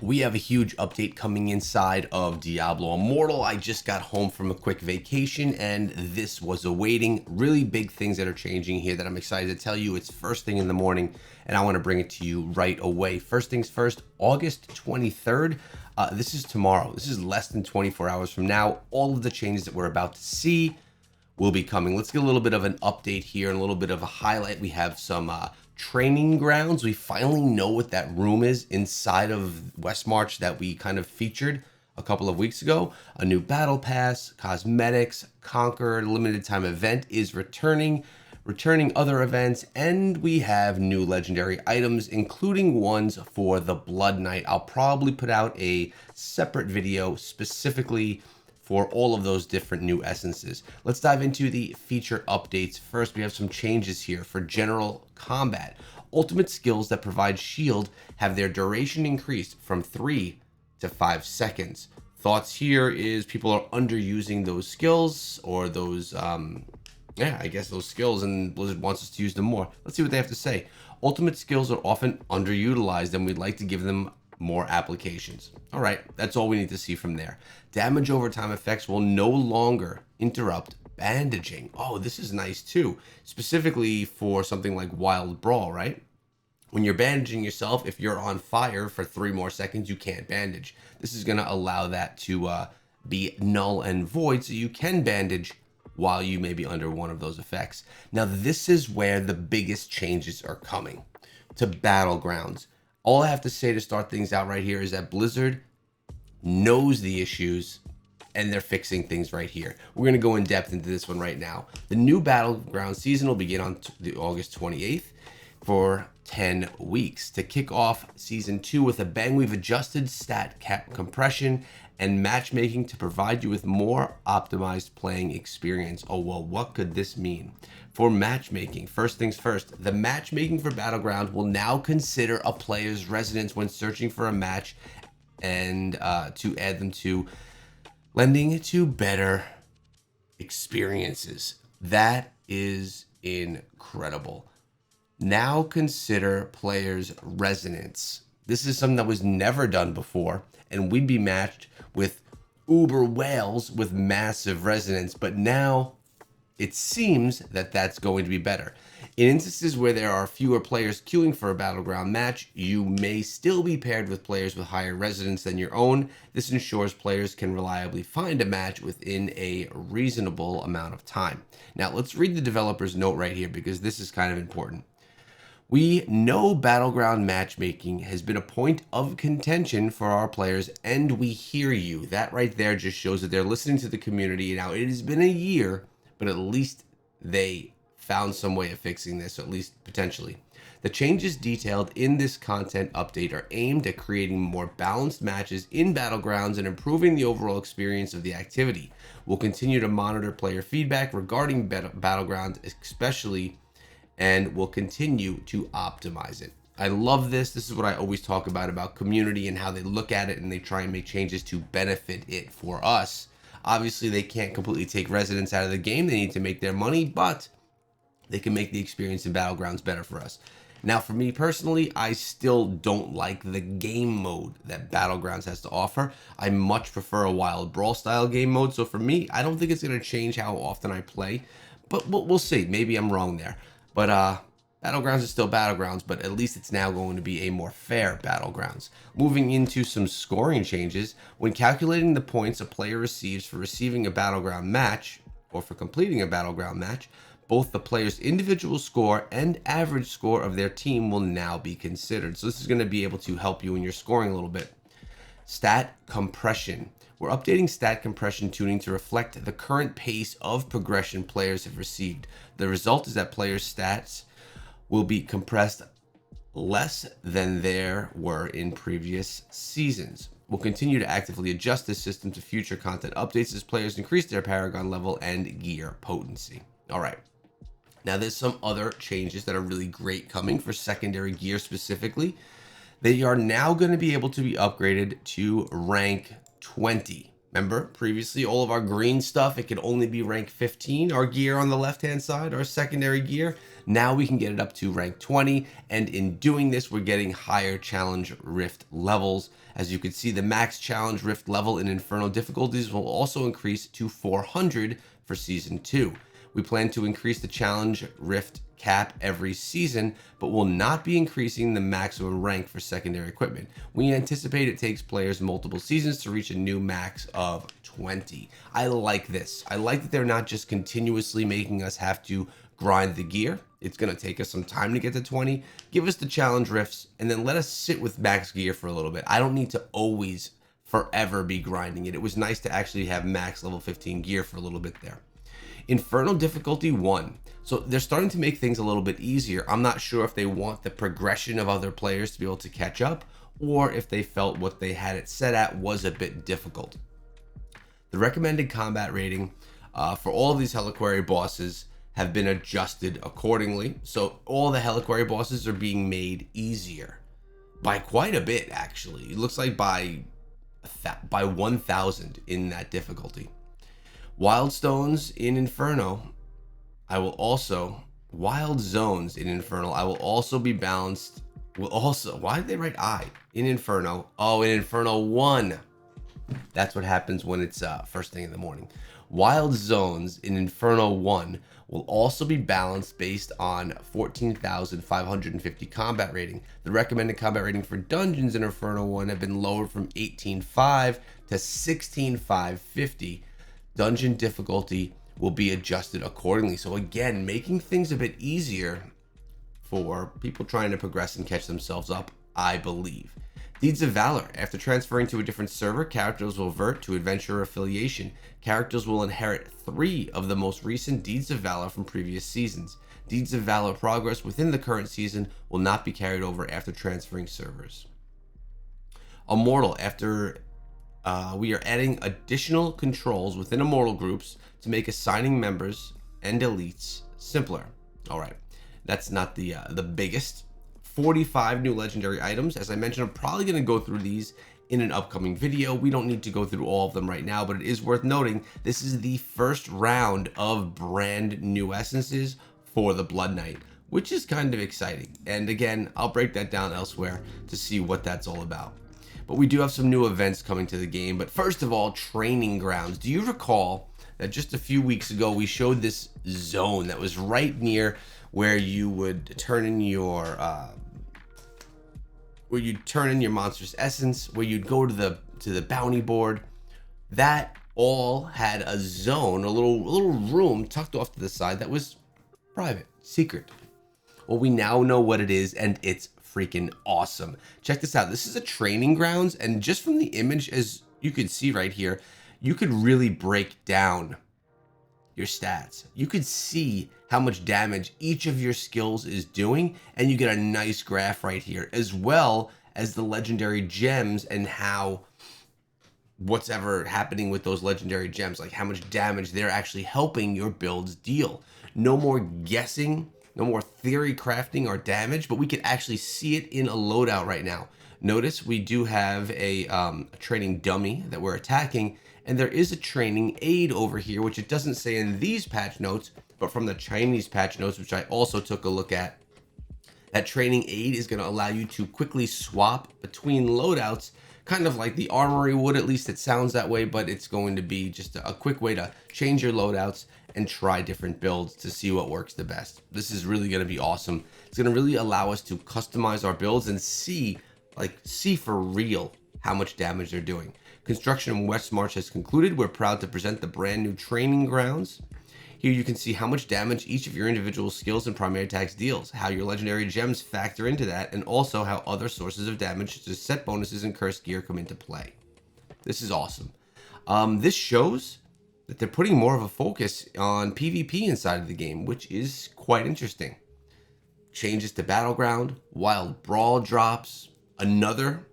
We have a huge update coming inside of Diablo Immortal. I just got home from a quick vacation and this was awaiting. Really big things that are changing here that I'm excited to tell you. It's first thing in the morning and I want to bring it to you right away. First things first, August 23rd. This is tomorrow. This is less than 24 hours from now. All of the changes that we're about to see will be coming. Let's get a little bit of an update here and a little bit of a highlight. We have some training grounds. We finally know what that room is inside of Westmarch that we kind of featured a couple of weeks ago. A new battle pass, cosmetics, Conqueror limited time event is returning other events, and we have new legendary items, including ones for the Blood Knight. I'll probably put out a separate video specifically for all of those different new essences. Let's dive into the feature updates. First, we have some changes here for general combat. Ultimate skills that provide shield have their duration increased from 3 to 5 seconds. Thoughts here is people are underusing those skills or those, I guess those skills, and Blizzard wants us to use them more. Let's see what they have to say. Ultimate skills are often underutilized and we'd like to give them more applications. All right, that's all we need to see from there. Damage over time effects will no longer interrupt bandaging. Oh, this is nice too, specifically for something like Wild Brawl, right? When you're bandaging yourself, if you're on fire for 3 more seconds, you can't bandage. This is going to allow that to be null and void, so you can bandage while you may be under one of those effects. Now, this is where the biggest changes are coming to Battlegrounds. All I have to say to start things out right here is that Blizzard knows the issues and they're fixing things right here. We're going to go in depth into this one right now. The new Battleground season will begin on August 28th for 10 weeks. To kick off season 2 with a bang, we've adjusted stat cap compression and matchmaking to provide you with more optimized playing experience. Oh, well, what could this mean? For matchmaking, first things first, the matchmaking for Battleground will now consider a player's residence when searching for a match and to add them to, lending to better experiences. That is incredible. Now consider players' residence. This is something that was never done before, and we'd be matched with uber whales with massive resonance, but now it seems that that's going to be better. In instances where there are fewer players queuing for a Battleground match, you may still be paired with players with higher resonance than your own. This ensures players can reliably find a match within a reasonable amount of time. Now, let's read the developer's note right here because this is kind of important. We know Battleground matchmaking has been a point of contention for our players, and we hear you. That right there just shows that they're listening to the community. Now, it has been a year, but at least they found some way of fixing this, at least potentially. The changes detailed in this content update are aimed at creating more balanced matches in Battlegrounds and improving the overall experience of the activity. We'll continue to monitor player feedback regarding Battlegrounds, especially, and we'll continue to optimize it. I love this. This is what I always talk about community and how they look at it and they try and make changes to benefit it for us. Obviously, they can't completely take residents out of the game. They need to make their money, but they can make the experience in Battlegrounds better for us. Now, for me personally, I still don't like the game mode that Battlegrounds has to offer. I much prefer a Wild Brawl style game mode. So for me, I don't think it's going to change how often I play, but we'll see. Maybe I'm wrong there. But Battlegrounds is still Battlegrounds, but at least it's now going to be a more fair Battlegrounds. Moving into some scoring changes, when calculating the points a player receives for receiving a Battleground match, or for completing a Battleground match, both the player's individual score and average score of their team will now be considered. So this is going to be able to help you in your scoring a little bit. Stat compression. We're updating stat compression tuning to reflect the current pace of progression players have received. The result is that players' stats will be compressed less than there were in previous seasons. We'll continue to actively adjust this system to future content updates as players increase their Paragon level and gear potency. All right. Now, there's some other changes that are really great coming for secondary gear specifically. They are now going to be able to be upgraded to rank 20. Remember, previously all of our green stuff, it could only be rank 15. Our gear on the left-hand side, our secondary gear. Now we can get it up to rank 20, and in doing this, we're getting higher challenge rift levels. As you can see, the max challenge rift level in Inferno difficulties will also increase to 400 for Season 2. We plan to increase the challenge rift cap every season, but will not be increasing the maximum rank for secondary equipment. We anticipate it takes players multiple seasons to reach a new max of 20. I like this. I like that they're not just continuously making us have to grind the gear. It's going to take us some time to get to 20. Give us the challenge rifts and then let us sit with max gear for a little bit. I don't need to always forever be grinding it. It was nice to actually have max level 15 gear for a little bit there. Inferno difficulty 1. So they're starting to make things a little bit easier. I'm not sure if they want the progression of other players to be able to catch up, or if they felt what they had it set at was a bit difficult. The recommended combat rating for all of these Heliquary bosses have been adjusted accordingly. So all the Heliquary bosses are being made easier by quite a bit, actually. It looks like by 1,000 in that difficulty. Wild Stones in Inferno, Wild Zones in Inferno, I will also be balanced. Why did they write I? In Inferno. Oh, in Inferno 1. That's what happens when it's first thing in the morning. Wild Zones in Inferno 1 will also be balanced based on 14,550 combat rating. The recommended combat rating for dungeons in Inferno 1 have been lowered from 18,500 to 16,550. Dungeon difficulty will be adjusted accordingly. So again, making things a bit easier for people trying to progress and catch themselves up, I believe. Deeds of Valor. After transferring to a different server, characters will revert to Adventurer affiliation. Characters will inherit 3 of the most recent Deeds of Valor from previous seasons. Deeds of Valor progress within the current season will not be carried over after transferring servers. Immortal. After we are adding additional controls within Immortal groups to make assigning members and elites simpler. All right, that's not the biggest. 45 new legendary items. As I mentioned, I'm probably going to go through these in an upcoming video. We don't need to go through all of them right now, but it is worth noting this is the first round of brand new essences for the Blood Knight, which is kind of exciting. And again, I'll break that down elsewhere to see what that's all about. But we do have some new events coming to the game. But first of all, training grounds. Do you recall that just a few weeks ago we showed this zone that was right near where you would turn in your monstrous essence, where you'd go to the bounty board? That all had a zone, a little room tucked off to the side that was private, secret. Well, we now know what it is, and it's freaking awesome. Check this out. This is a training grounds, and just from the image, as you can see right here, you could really break down your stats. You could see how much damage each of your skills is doing, and you get a nice graph right here, as well as the legendary gems and how what's ever happening with those legendary gems, like how much damage they're actually helping your builds deal. No more guessing, no more theory crafting or damage, but we can actually see it in a loadout right now. Notice we do have a training dummy that we're attacking, and there is a training aid over here, which it doesn't say in these patch notes, but from the Chinese patch notes, which I also took a look at, that training aid is going to allow you to quickly swap between loadouts, kind of like the armory would. At least it sounds that way, but it's going to be just a quick way to change your loadouts and try different builds to see what works the best. This is really going to be awesome. It's going to really allow us to customize our builds and see for real how much damage they're doing. Construction in West March has concluded. We're proud to present the brand new training grounds. Here you can see how much damage each of your individual skills and primary attacks deals, how your legendary gems factor into that, and also how other sources of damage such as set bonuses and cursed gear come into play. This is awesome. This shows that they're putting more of a focus on PvP inside of the game, which is quite interesting. Changes to Battleground, Wild Brawl drops, another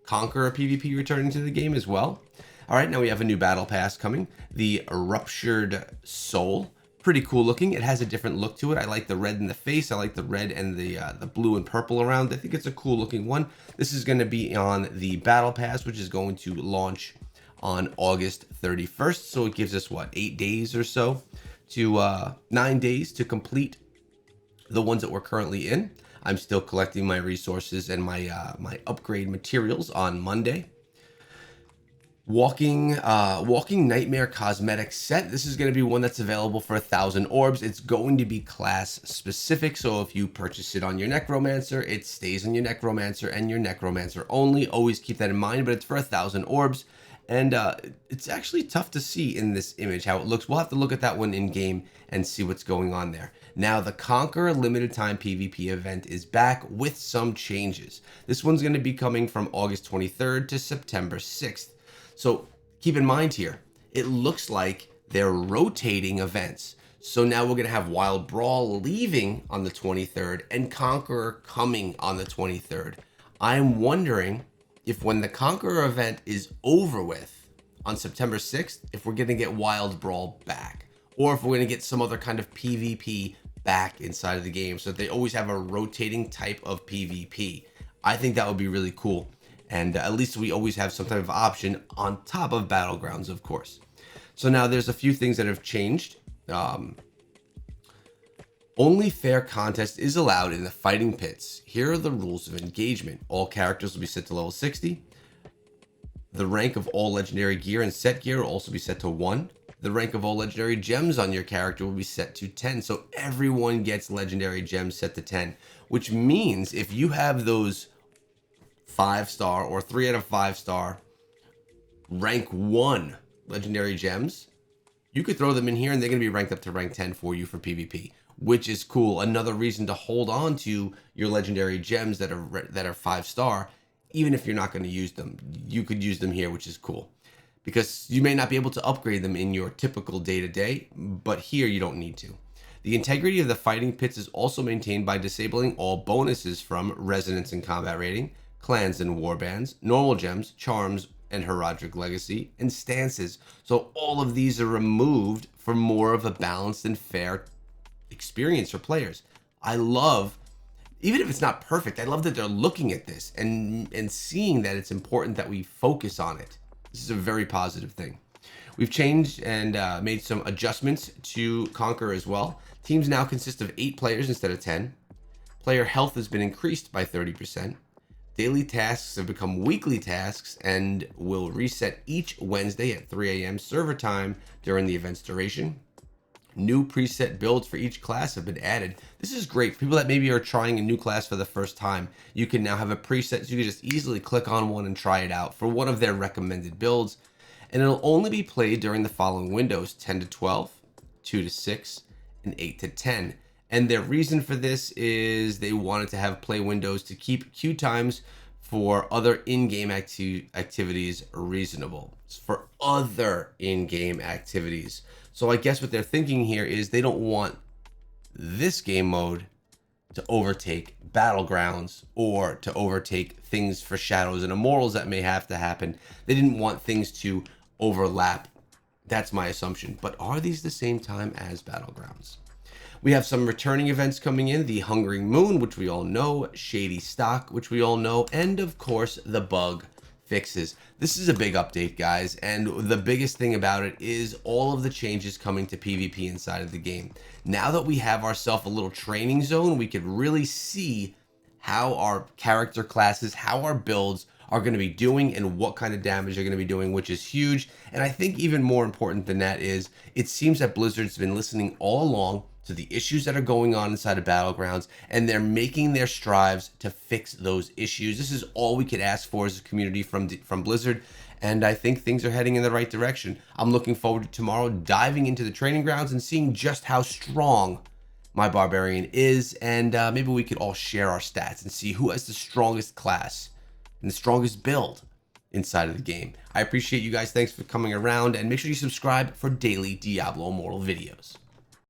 Conqueror PvP returning to the game as well. All right, now we have a new battle pass coming, the Ruptured Soul. Pretty cool looking. It has a different look to it. I like the red in the face. I like the red and the blue and purple around. I think it's a cool looking one. This is going to be on the battle pass, which is going to launch on August 31st. So it gives us, what, 8 days or so to 9 days to complete The ones that we're currently in, I'm still collecting my resources and my upgrade materials on Monday. Walking Nightmare cosmetic set. This is going to be one that's available for 1,000 orbs. It's going to be class specific, so if you purchase it on your Necromancer, it stays on your Necromancer and your Necromancer only. Always keep that in mind, but it's for 1,000 orbs, and it's actually tough to see in this image how it looks. We'll have to look at that one in game and see what's going on there. Now, the Conqueror limited time PvP event is back with some changes. This one's going to be coming from August 23rd to September 6th. So keep in mind here, it looks like they're rotating events. So now we're going to have Wild Brawl leaving on the 23rd and Conqueror coming on the 23rd. I'm wondering if when the Conqueror event is over with on September 6th, if we're going to get Wild Brawl back, or if we're going to get some other kind of PvP back inside of the game, so that they always have a rotating type of PvP. I think that would be really cool. And at least we always have some type of option on top of Battlegrounds, of course. So now there's a few things that have changed. Only fair contest is allowed in the fighting pits. Here are the rules of engagement. All characters will be set to level 60. The rank of all legendary gear and set gear will also be set to 1. The rank of all legendary gems on your character will be set to 10. So everyone gets legendary gems set to 10, which means if you have those 5-star or 3 out of 5-star rank 1 legendary gems, you could throw them in here and they're going to be ranked up to rank 10 for you for PvP, which is cool. Another reason to hold on to your legendary gems that are 5-star, even if you're not going to use them. You could use them here, which is cool, because you may not be able to upgrade them in your typical day-to-day, but here you don't need to. The integrity of the fighting pits is also maintained by disabling all bonuses from Resonance and Combat Rating, Clans and Warbands, Normal Gems, Charms, and Heraldric Legacy, and Stances. So all of these are removed for more of a balanced and fair experience for players. I love, even if it's not perfect, I love that they're looking at this and seeing that it's important that we focus on it. This is a very positive thing. We've changed and made some adjustments to Conqueror as well. Teams now consist of 8 players instead of 10. Player health has been increased by 30%. Daily tasks have become weekly tasks and will reset each Wednesday at 3 a.m. server time during the event's duration. New preset builds for each class have been added. This is great for people that maybe are trying a new class for the first time. You can now have a preset, so you can just easily click on one and try it out for one of their recommended builds. And it'll only be played during the following windows: 10 to 12, 2 to 6, and 8 to 10. And their reason for this is they wanted to have play windows to keep queue times for other in-game activities reasonable. It's for other in-game activities. So I guess what they're thinking here is they don't want this game mode to overtake Battlegrounds or to overtake things for Shadows and Immortals that may have to happen. They didn't want things to overlap. That's my assumption. But are these the same time as Battlegrounds? We have some returning events coming in: the Hungering Moon, which we all know, Shady Stock, which we all know, and of course the bug fixes. This is a big update, guys, and the biggest thing about it is all of the changes coming to PvP inside of the game. Now that we have ourselves a little training zone, we could really see how our character classes, how our builds are going to be doing and what kind of damage they're going to be doing, which is huge. And I think even more important than that is it seems that Blizzard's been listening all along to the issues that are going on inside of Battlegrounds, and they're making their strives to fix those issues. This is all we could ask for as a community from Blizzard, and I think things are heading in the right direction. I'm looking forward to tomorrow diving into the training grounds and seeing just how strong my Barbarian is, and maybe we could all share our stats and see who has the strongest class and the strongest build inside of the game. I appreciate you guys. Thanks for coming around, and make sure you subscribe for daily Diablo Immortal videos.